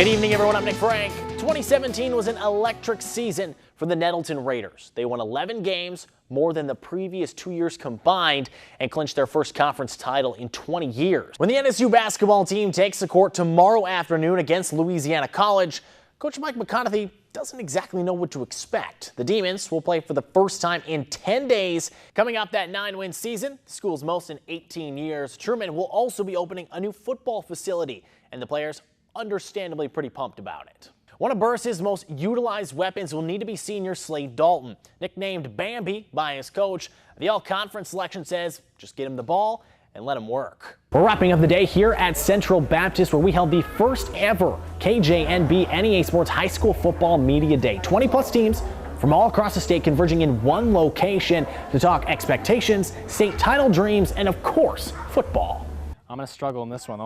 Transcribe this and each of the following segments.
Good evening, everyone. I'm Nick Franck. 2017 was an electric season for the Nettleton Raiders. They won 11 games, more than the previous 2 years combined, and clinched their first conference title in 20 years. When the NSU basketball team takes the court tomorrow afternoon against Louisiana College, Coach Mike McConaughey doesn't exactly know what to expect. The Demons will play for the first time in 10 days. Coming off that 9-win season, the school's most in 18 years, Truman will also be opening a new football facility, and the players understandably pretty pumped about it. One of Burris' most utilized weapons will need to be senior Slade Dalton. Nicknamed Bambi by his coach, the all-conference selection says just get him the ball and let him work. We're wrapping up the day here at Central Baptist, where we held the first ever KJNB NEA Sports High School Football Media Day. 20-plus teams from all across the state converging in one location to talk expectations, state title dreams, and of course, football. I'm going to struggle in this one.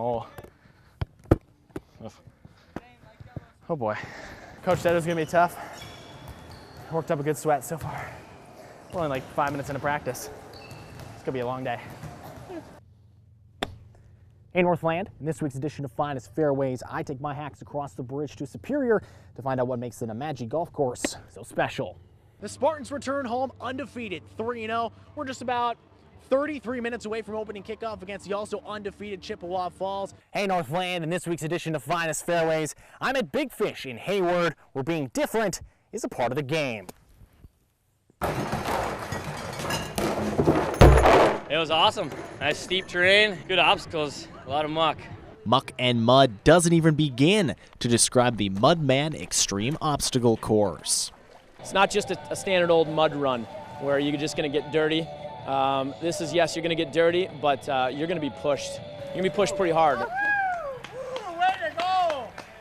Oh boy. Coach said it was going to be tough. Worked up a good sweat so far. We're only like 5 minutes into practice. It's going to be a long day. Hey Northland, in this week's edition of Finest Fairways, I take my hacks across the bridge to Superior to find out what makes the Namaji Golf Course so special. The Spartans return home undefeated, 3-0. We're just about 33 minutes away from opening kickoff against the also undefeated Chippewa Falls. Hey Northland, in this week's edition of Finest Fairways, I'm at Big Fish in Hayward, where being different is a part of the game. It was awesome. Nice steep terrain, good obstacles, a lot of muck. Muck and mud doesn't even begin to describe the Mudman Extreme Obstacle Course. It's not just a standard old mud run where you're just going to get dirty. This is, yes, you're going to get dirty, but you're going to be pushed. You're going to be pushed pretty hard.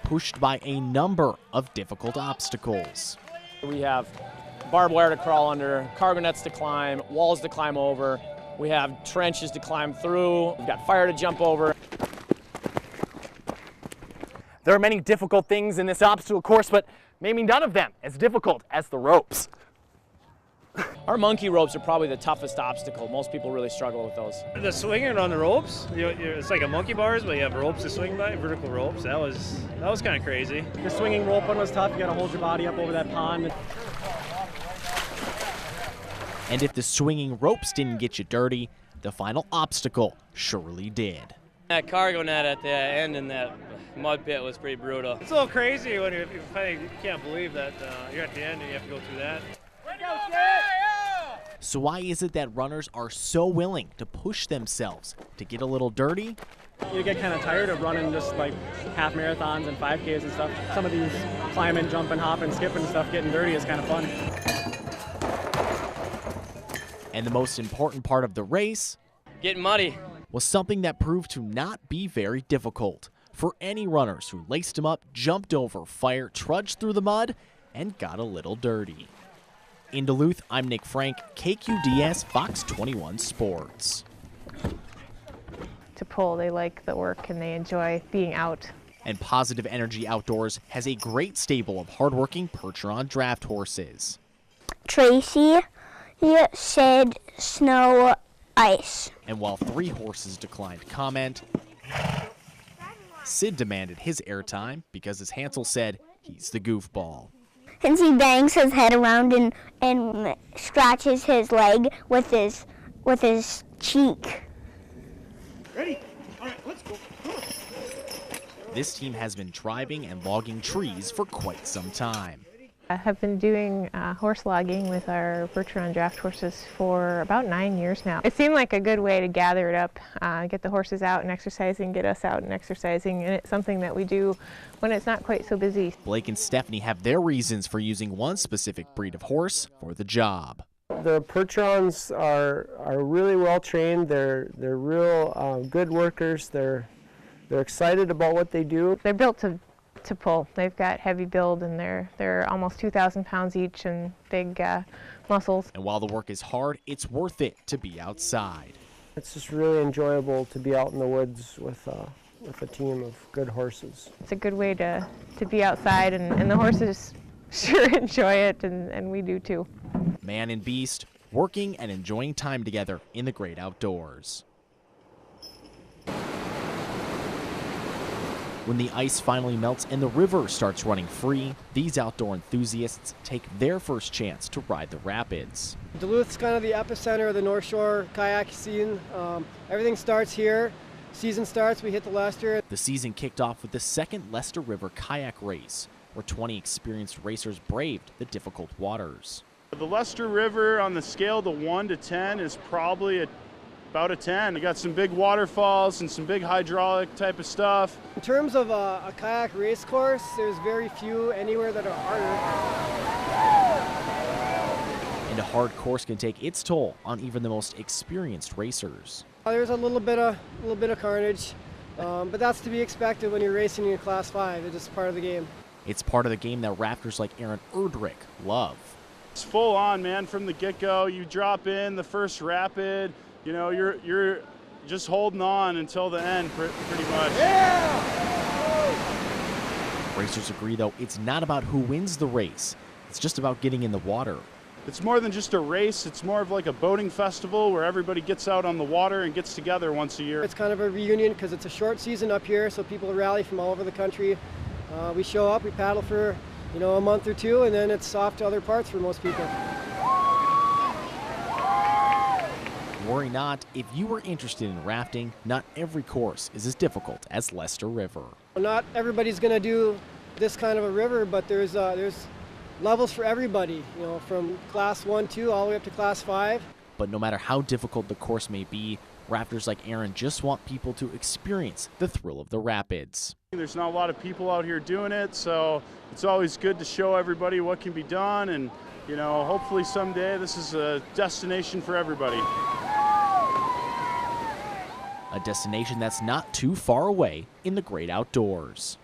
Pushed by a number of difficult obstacles. We have barbed wire to crawl under, cargo nets to climb, walls to climb over. We have trenches to climb through. We've got fire to jump over. There are many difficult things in this obstacle course, but maybe none of them as difficult as the ropes. Our monkey ropes are probably the toughest obstacle. Most people really struggle with those. The swinging on the ropes, it's like a monkey bars, but you have ropes to swing by, vertical ropes. That was kind of crazy. The swinging rope one was tough. You got to hold your body up over that pond. And if the swinging ropes didn't get you dirty, the final obstacle surely did. That cargo net at the end in that mud pit was pretty brutal. It's a little crazy when you can't believe that you're at the end and you have to go through that. So why is it that runners are so willing to push themselves to get a little dirty? You get kind of tired of running just like half marathons and 5Ks and stuff. Some of these climbing, jumping, hopping, skipping and stuff, getting dirty is kind of fun. And the most important part of the race, Getting muddy. was something that proved to not be very difficult for any runners who laced them up, jumped over fire, trudged through the mud, and got a little dirty. In Duluth, I'm Nick Franck, KQDS Fox 21 Sports. To pull, they like the work and they enjoy being out. And Positive Energy Outdoors has a great stable of hardworking Percheron draft horses. Tracy said snow, ice. And while 3 horses declined comment, Sid demanded his airtime because, as Hansel said, he's the goofball. Since he bangs his head around and scratches his leg with his cheek. Ready? All right, let's go. This team has been driving and logging trees for quite some time. I have been doing horse logging with our Percheron draft horses for about 9 years now. It seemed like a good way to gather it up, get the horses out and exercising, get us out and exercising, and it's something that we do when it's not quite so busy. Blake and Stephanie have their reasons for using one specific breed of horse for the job. The Percherons are really well trained. They're real good workers. They're excited about what they do. They're built to pull. They've got heavy build and they're almost 2,000 pounds each and big muscles. And while the work is hard, it's worth it to be outside. It's just really enjoyable to be out in the woods with a team of good horses. It's a good way to be outside and the horses sure enjoy it and we do too. Man and beast, working and enjoying time together in the great outdoors. When the ice finally melts and the river starts running free, these outdoor enthusiasts take their first chance to ride the rapids. Duluth's kind of the epicenter of the North Shore kayak scene. Everything starts here. Season starts, we hit the Lester. The season kicked off with the second Lester River kayak race, where 20 experienced racers braved the difficult waters. The Lester River on the scale to 1 to 10 is probably about a 10. You got some big waterfalls and some big hydraulic type of stuff. In terms of a kayak race course, there's very few anywhere that are harder. And a hard course can take its toll on even the most experienced racers. There's a little bit of carnage, but that's to be expected when you're racing in Class 5. It's just part of the game. It's part of the game that rafters like Aaron Erdrich love. It's full on, man, from the get-go. You drop in the first rapid, you know, you're just holding on until the end pretty much. Yeah! Racers agree, though, it's not about who wins the race. It's just about getting in the water. It's more than just a race. It's more of like a boating festival where everybody gets out on the water and gets together once a year. It's kind of a reunion because it's a short season up here, so people rally from all over the country. We show up, we paddle for, you know, a month or two, and then it's off to other parts for most people. Worry not, if you are interested in rafting, not every course is as difficult as Lester River. Not everybody's going to do this kind of a river, but there's levels for everybody, you know, from Class 1, 2, all the way up to Class 5. But no matter how difficult the course may be, rafters like Aaron just want people to experience the thrill of the rapids. There's not a lot of people out here doing it, so it's always good to show everybody what can be done, and, you know, hopefully someday this is a destination for everybody. A destination that's not too far away in the great outdoors.